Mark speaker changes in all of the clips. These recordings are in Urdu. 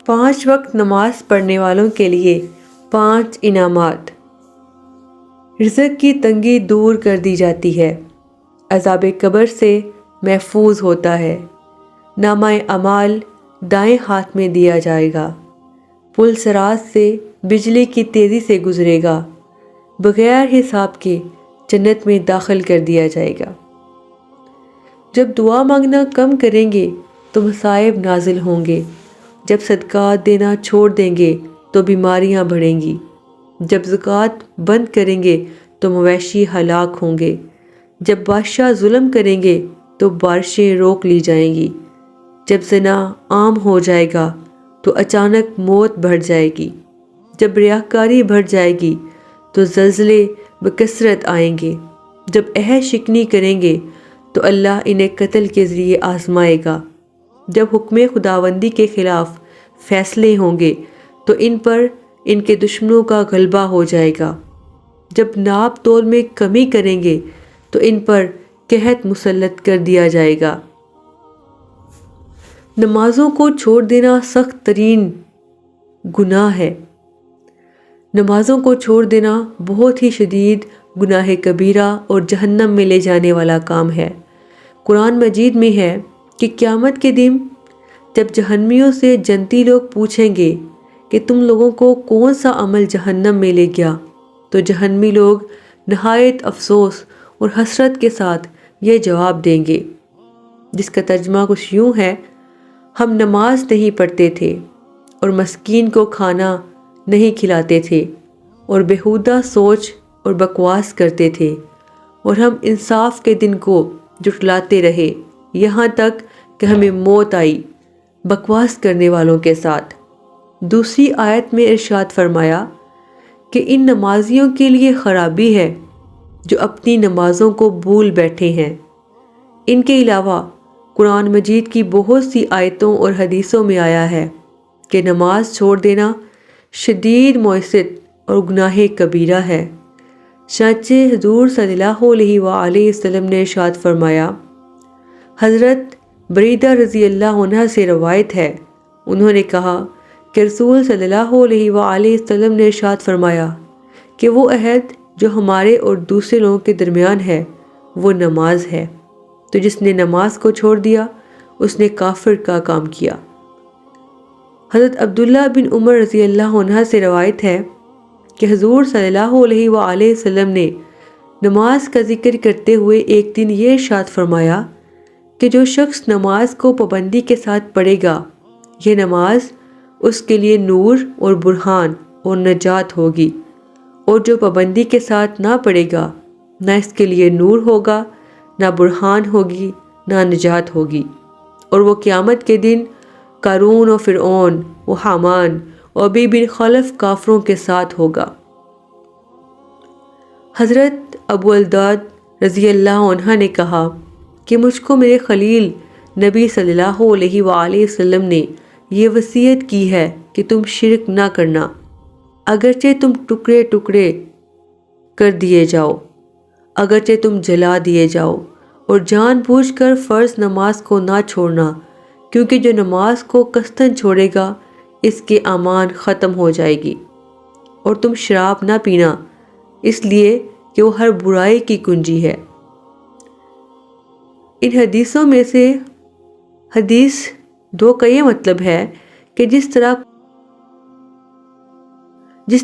Speaker 1: 5 وقت نماز پڑھنے والوں کے لیے 5 انعامات۔ رزق کی تنگی دور کر دی جاتی ہے، عذاب قبر سے محفوظ ہوتا ہے، نامہ اعمال دائیں ہاتھ میں دیا جائے گا، پل صراط سے بجلی کی تیزی سے گزرے گا، بغیر حساب کے جنت میں داخل کر دیا جائے گا۔ جب دعا مانگنا کم کریں گے تو مصائب نازل ہوں گے، جب صدقات دینا چھوڑ دیں گے تو بیماریاں بڑھیں گی، جب زکوٰۃ بند کریں گے تو مویشی ہلاک ہوں گے، جب بادشاہ ظلم کریں گے تو بارشیں روک لی جائیں گی، جب زنا عام ہو جائے گا تو اچانک موت بڑھ جائے گی، جب ریاکاری بڑھ جائے گی تو زلزلے بکثرت آئیں گے، جب عہد شکنی کریں گے تو اللہ انہیں قتل کے ذریعے آزمائے گا، جب حکم خداوندی کے خلاف فیصلے ہوں گے تو ان پر ان کے دشمنوں کا غلبہ ہو جائے گا، جب ناپ تول میں کمی کریں گے تو ان پر قحط مسلط کر دیا جائے گا۔ نمازوں کو چھوڑ دینا سخت ترین گناہ ہے۔ نمازوں کو چھوڑ دینا بہت ہی شدید گناہ کبیرہ اور جہنم میں لے جانے والا کام ہے۔ قرآن مجید میں ہے کہ قیامت کے دن جب جہنمیوں سے جنتی لوگ پوچھیں گے کہ تم لوگوں کو کون سا عمل جہنم میں لے گیا، تو جہنمی لوگ نہایت افسوس اور حسرت کے ساتھ یہ جواب دیں گے، جس کا ترجمہ کچھ یوں ہے: ہم نماز نہیں پڑھتے تھے اور مسکین کو کھانا نہیں کھلاتے تھے اور بیہودہ سوچ اور بکواس کرتے تھے، اور ہم انصاف کے دن کو جھٹلاتے رہے یہاں تک کہ ہمیں موت آئی بکواس کرنے والوں کے ساتھ۔ دوسری آیت میں ارشاد فرمایا کہ ان نمازیوں کے لیے خرابی ہے جو اپنی نمازوں کو بھول بیٹھے ہیں۔ ان کے علاوہ قرآن مجید کی بہت سی آیتوں اور حدیثوں میں آیا ہے کہ نماز چھوڑ دینا شدید معصیت اور گناہ کبیرہ ہے۔ چنانچہ حضور صلی اللہ علیہ وآلہ وسلم نے ارشاد فرمایا، حضرت بریدہ رضی اللہ عنہ سے روایت ہے، انہوں نے کہا کہ رسول صلی اللہ علیہ وآلہ وسلم نے ارشاد فرمایا کہ وہ عہد جو ہمارے اور دوسرے لوگوں کے درمیان ہے وہ نماز ہے، تو جس نے نماز کو چھوڑ دیا اس نے کافر کا کام کیا۔ حضرت عبداللہ بن عمر رضی اللہ عنہ سے روایت ہے کہ حضور صلی اللہ علیہ وآلہ وسلم نے نماز کا ذکر کرتے ہوئے ایک دن یہ ارشاد فرمایا کہ جو شخص نماز کو پابندی کے ساتھ پڑھے گا، یہ نماز اس کے لیے نور اور برہان اور نجات ہوگی، اور جو پابندی کے ساتھ نہ پڑھے گا، نہ اس کے لیے نور ہوگا، نہ برہان ہوگی، نہ نجات ہوگی، اور وہ قیامت کے دن قارون و فرعون و حامان و ابی بن خلف کافروں کے ساتھ ہوگا۔ حضرت ابو الدرداء رضی اللہ عنہ نے کہا کہ مجھ کو میرے خلیل نبی صلی اللہ علیہ وآلہ وسلم نے یہ وصیت کی ہے کہ تم شرک نہ کرنا، اگرچہ تم ٹکڑے ٹکڑے کر دیے جاؤ، اگرچہ تم جلا دیے جاؤ، اور جان بوجھ کر فرض نماز کو نہ چھوڑنا، کیونکہ جو نماز کو قصداً چھوڑے گا اس کے امان ختم ہو جائے گی، اور تم شراب نہ پینا، اس لیے کہ وہ ہر برائی کی کنجی ہے۔ ان حدیثوں میں سے حدیث 2 کا یہ مطلب ہے کہ جس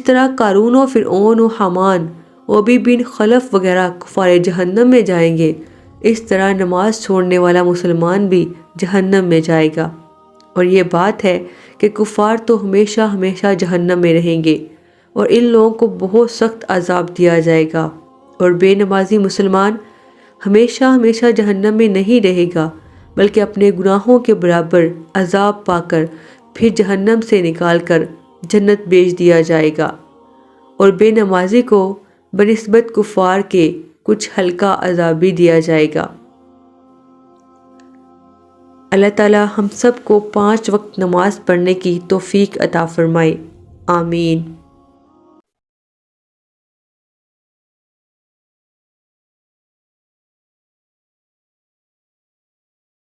Speaker 1: طرح قارون و فرعون و حامان و ابی بن خلف وغیرہ کفار جہنم میں جائیں گے، اس طرح نماز چھوڑنے والا مسلمان بھی جہنم میں جائے گا، اور یہ بات ہے کہ کفار تو ہمیشہ ہمیشہ جہنم میں رہیں گے، اور ان لوگوں کو بہت سخت عذاب دیا جائے گا، اور بے نمازی مسلمان ہمیشہ ہمیشہ جہنم میں نہیں رہے گا، بلکہ اپنے گناہوں کے برابر عذاب پا کر پھر جہنم سے نکال کر جنت بھیج دیا جائے گا، اور بے نمازی کو بنسبت کفار کے کچھ ہلکا عذاب بھی دیا جائے گا۔ اللہ تعالی ہم سب کو 5 وقت نماز پڑھنے کی توفیق عطا فرمائے، آمین۔